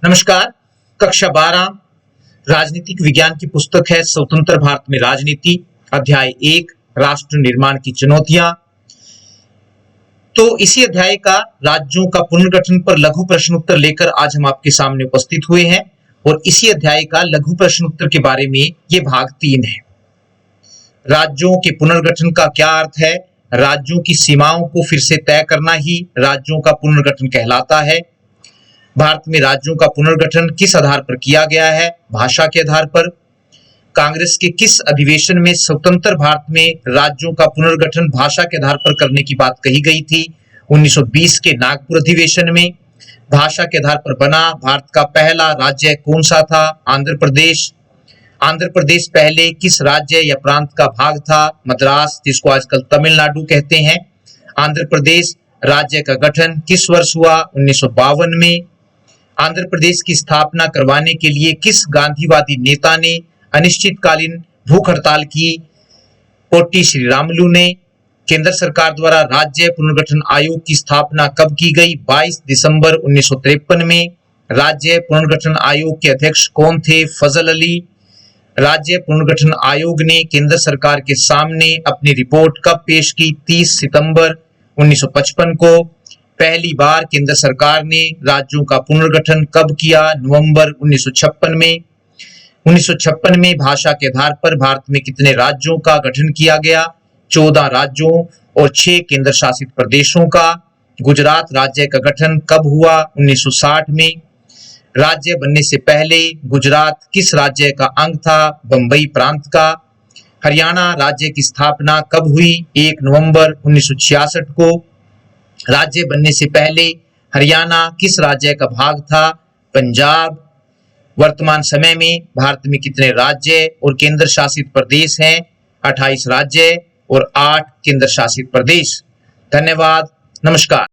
नमस्कार। कक्षा 12 राजनीतिक विज्ञान की पुस्तक है स्वतंत्र भारत में राजनीति, अध्याय 1 राष्ट्र निर्माण की चुनौतियां। तो इसी अध्याय का राज्यों का पुनर्गठन पर लघु प्रश्न उत्तर लेकर आज हम आपके सामने उपस्थित हुए हैं और इसी अध्याय का लघु प्रश्न उत्तर के बारे में ये भाग 3 है। राज्यों के पुनर्गठन का क्या अर्थ है? राज्यों की सीमाओं को फिर से तय करना ही राज्यों का पुनर्गठन कहलाता है। भारत में राज्यों का पुनर्गठन किस आधार पर किया गया है? भाषा के आधार पर। कांग्रेस के किस अधिवेशन में स्वतंत्र भारत में राज्यों का पुनर्गठन भाषा के आधार पर करने की बात कही गई थी? 1920 के नागपुर अधिवेशन में। भाषा के आधार पर बना भारत का पहला राज्य कौन सा था? आंध्र प्रदेश। आंध्र प्रदेश पहले किस राज्य या प्रांत का भाग था? मद्रास, जिसको आजकल तमिलनाडु कहते हैं। आंध्र प्रदेश राज्य का गठन किस वर्ष हुआ? 1952 में। आंध्र प्रदेश की स्थापना करवाने के लिए किस गांधीवादी नेता ने अनिश्चितकालीन भूख हड़ताल की? पोट्टी श्रीरामुलु ने। केंद्र सरकार द्वारा राज्य पुनर्गठन आयोग की स्थापना कब की गई? 22 दिसंबर 1953 में। राज्य पुनर्गठन आयोग के अध्यक्ष कौन थे? फजल अली। राज्य पुनर्गठन आयोग ने केंद्र सरकार के सामने अपनी रिपोर्ट कब पेश की? 30 सितंबर 1955 को। पहली बार केंद्र सरकार ने राज्यों का पुनर्गठन कब किया? नवंबर 1956 में। 1956 में भाषा के आधार पर भारत में कितने राज्यों का गठन किया गया? 14 राज्यों और 6 केंद्र शासित प्रदेशों का। गुजरात राज्य का गठन कब हुआ? 1960 में। राज्य बनने से पहले गुजरात किस राज्य का अंग था? बंबई प्रांत का। हरियाणा राज्य की स्थापना कब हुई? 1 नवंबर 1966 को। राज्य बनने से पहले हरियाणा किस राज्य का भाग था? पंजाब। वर्तमान समय में भारत में कितने राज्य और केंद्र शासित प्रदेश हैं? 28 राज्य और 8 केंद्र शासित प्रदेश। धन्यवाद। नमस्कार।